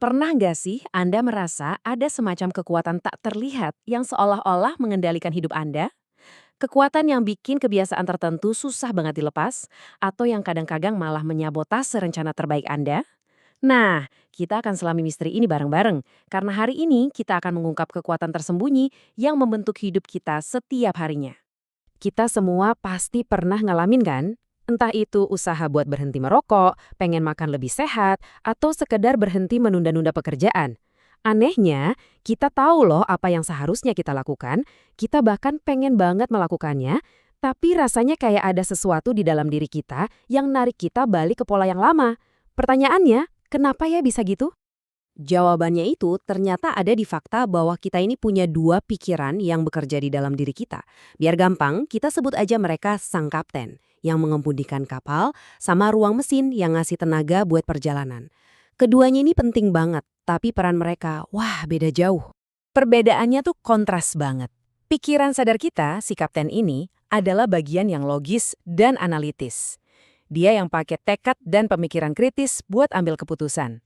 Pernah nggak sih Anda merasa ada semacam kekuatan tak terlihat yang seolah-olah mengendalikan hidup Anda? Kekuatan yang bikin kebiasaan tertentu susah banget dilepas, atau yang kadang-kadang malah menyabotase rencana terbaik Anda? Nah, kita akan selami misteri ini bareng-bareng, karena hari ini kita akan mengungkap kekuatan tersembunyi yang membentuk hidup kita setiap harinya. Kita semua pasti pernah ngalamin kan? Entah itu usaha buat berhenti merokok, pengen makan lebih sehat, atau sekedar berhenti menunda-nunda pekerjaan. Anehnya, kita tahu loh apa yang seharusnya kita lakukan, kita bahkan pengen banget melakukannya, tapi rasanya kayak ada sesuatu di dalam diri kita yang narik kita balik ke pola yang lama. Pertanyaannya, kenapa ya bisa gitu? Jawabannya itu ternyata ada di fakta bahwa kita ini punya dua pikiran yang bekerja di dalam diri kita. Biar gampang, kita sebut aja mereka sang kapten, yang mengemudikan kapal, sama ruang mesin yang ngasih tenaga buat perjalanan. Keduanya ini penting banget, tapi peran mereka, wah beda jauh. Perbedaannya tuh kontras banget. Pikiran sadar kita, si kapten ini, adalah bagian yang logis dan analitis. Dia yang pakai tekad dan pemikiran kritis buat ambil keputusan.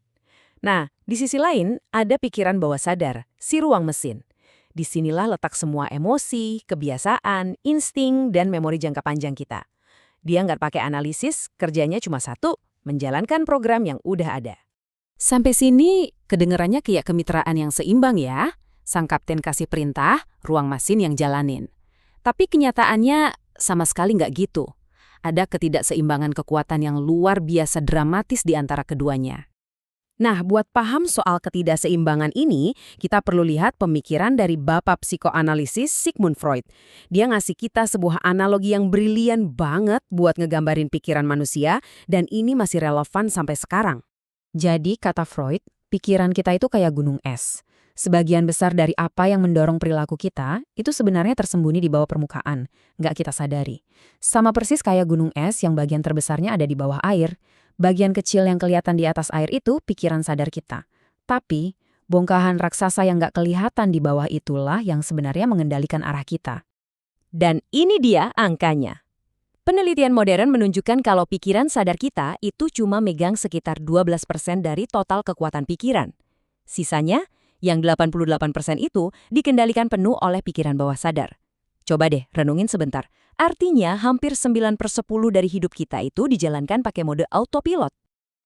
Nah, di sisi lain, ada pikiran bawah sadar, si ruang mesin. Disinilah letak semua emosi, kebiasaan, insting, dan memori jangka panjang kita. Dia nggak pakai analisis, kerjanya cuma satu, menjalankan program yang udah ada. Sampai sini, kedengerannya kayak kemitraan yang seimbang ya. Sang kapten kasih perintah, ruang mesin yang jalanin. Tapi kenyataannya sama sekali nggak gitu. Ada ketidakseimbangan kekuatan yang luar biasa dramatis di antara keduanya. Nah, buat paham soal ketidakseimbangan ini, kita perlu lihat pemikiran dari bapak psikoanalisis Sigmund Freud. Dia ngasih kita sebuah analogi yang brilian banget buat ngegambarin pikiran manusia, dan ini masih relevan sampai sekarang. Jadi, kata Freud, pikiran kita itu kayak gunung es. Sebagian besar dari apa yang mendorong perilaku kita, itu sebenarnya tersembunyi di bawah permukaan, nggak kita sadari. Sama persis kayak gunung es yang bagian terbesarnya ada di bawah air. Bagian kecil yang kelihatan di atas air itu pikiran sadar kita. Tapi, bongkahan raksasa yang nggak kelihatan di bawah itulah yang sebenarnya mengendalikan arah kita. Dan ini dia angkanya. Penelitian modern menunjukkan kalau pikiran sadar kita itu cuma megang sekitar 12% dari total kekuatan pikiran. Sisanya, yang 88% itu dikendalikan penuh oleh pikiran bawah sadar. Coba deh renungin sebentar. Artinya hampir 9/10 dari hidup kita itu dijalankan pakai mode autopilot.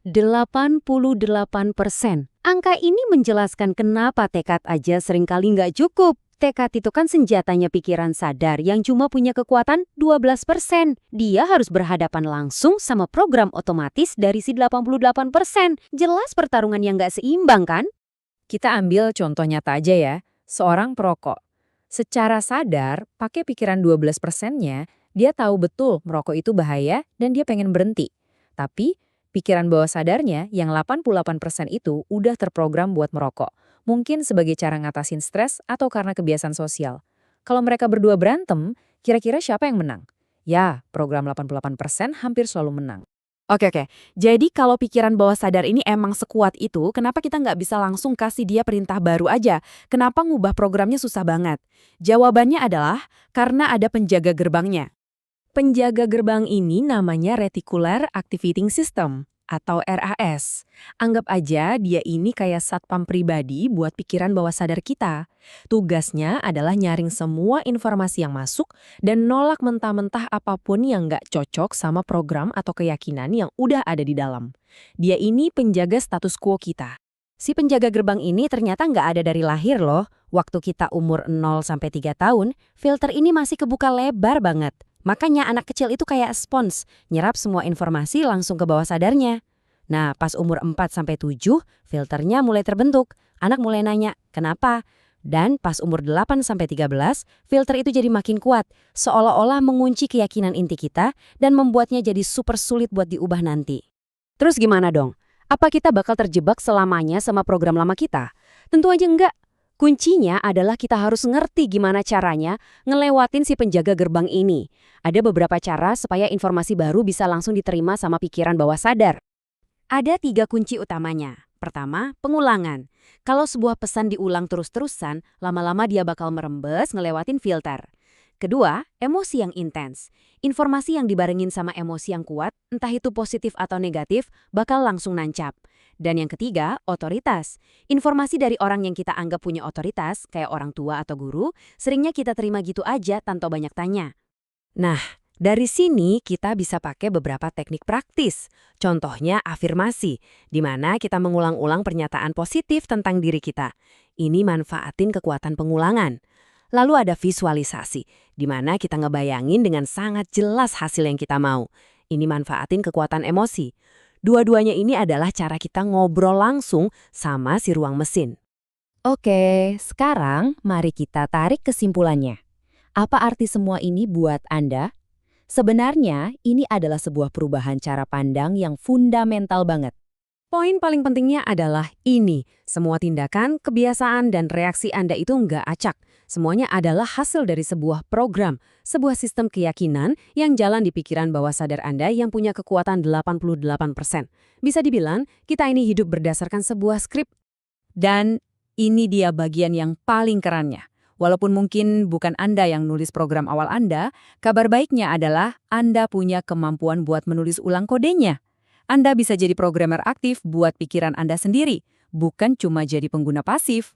88%. Angka ini menjelaskan kenapa tekad aja seringkali nggak cukup. Tekad itu kan senjatanya pikiran sadar yang cuma punya kekuatan 12%. Dia harus berhadapan langsung sama program otomatis dari si 88%. Jelas pertarungan yang nggak seimbang kan? Kita ambil contoh nyata aja ya, seorang perokok. Secara sadar, pakai pikiran 12%-nya, dia tahu betul merokok itu bahaya dan dia pengen berhenti. Tapi, pikiran bawah sadarnya yang 88% itu udah terprogram buat merokok. Mungkin sebagai cara ngatasin stres atau karena kebiasaan sosial. Kalau mereka berdua berantem, kira-kira siapa yang menang? Ya, program 88% hampir selalu menang. Oke. Jadi kalau pikiran bawah sadar ini emang sekuat itu, kenapa kita nggak bisa langsung kasih dia perintah baru aja? Kenapa ngubah programnya susah banget? Jawabannya adalah karena ada penjaga gerbangnya. Penjaga gerbang ini namanya Reticular Activating System atau RAS. Anggap aja dia ini kayak satpam pribadi buat pikiran bawah sadar kita. Tugasnya adalah nyaring semua informasi yang masuk dan nolak mentah-mentah apapun yang nggak cocok sama program atau keyakinan yang udah ada di dalam. Dia ini penjaga status quo kita. Si penjaga gerbang ini ternyata nggak ada dari lahir loh. Waktu kita umur 0-3 tahun, filter ini masih kebuka lebar banget. Makanya anak kecil itu kayak spons, nyerap semua informasi langsung ke bawah sadarnya. Nah, pas umur 4-7, filternya mulai terbentuk. Anak mulai nanya, kenapa? Dan pas umur 8-13, filter itu jadi makin kuat, seolah-olah mengunci keyakinan inti kita dan membuatnya jadi super sulit buat diubah nanti. Terus gimana dong? Apa kita bakal terjebak selamanya sama program lama kita? Tentu aja enggak. Kuncinya adalah kita harus ngerti gimana caranya ngelewatin si penjaga gerbang ini. Ada beberapa cara supaya informasi baru bisa langsung diterima sama pikiran bawah sadar. Ada 3 kunci utamanya. Pertama, pengulangan. Kalau sebuah pesan diulang terus-terusan, lama-lama dia bakal merembes ngelewatin filter. Kedua, emosi yang intens. Informasi yang dibarengin sama emosi yang kuat, entah itu positif atau negatif, bakal langsung nancap. Dan yang ketiga, otoritas. Informasi dari orang yang kita anggap punya otoritas, kayak orang tua atau guru, seringnya kita terima gitu aja tanpa banyak tanya. Nah, dari sini kita bisa pakai beberapa teknik praktis. Contohnya afirmasi, di mana kita mengulang-ulang pernyataan positif tentang diri kita. Ini manfaatin kekuatan pengulangan. Lalu ada visualisasi, di mana kita ngebayangin dengan sangat jelas hasil yang kita mau. Ini manfaatin kekuatan emosi. Dua-duanya ini adalah cara kita ngobrol langsung sama si ruang mesin. Oke, sekarang mari kita tarik kesimpulannya. Apa arti semua ini buat Anda? Sebenarnya, ini adalah sebuah perubahan cara pandang yang fundamental banget. Poin paling pentingnya adalah ini, semua tindakan, kebiasaan, dan reaksi Anda itu nggak acak. Semuanya adalah hasil dari sebuah program, sebuah sistem keyakinan yang jalan di pikiran bawah sadar Anda yang punya kekuatan 88%. Bisa dibilang, kita ini hidup berdasarkan sebuah skrip. Dan ini dia bagian yang paling kerennya. Walaupun mungkin bukan Anda yang nulis program awal Anda, kabar baiknya adalah Anda punya kemampuan buat menulis ulang kodenya. Anda bisa jadi programmer aktif buat pikiran Anda sendiri, bukan cuma jadi pengguna pasif.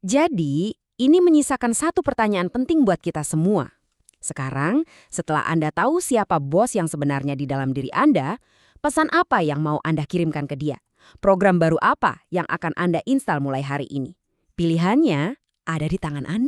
Jadi, ini menyisakan satu pertanyaan penting buat kita semua. Sekarang, setelah Anda tahu siapa bos yang sebenarnya di dalam diri Anda, pesan apa yang mau Anda kirimkan ke dia? Program baru apa yang akan Anda install mulai hari ini? Pilihannya ada di tangan Anda.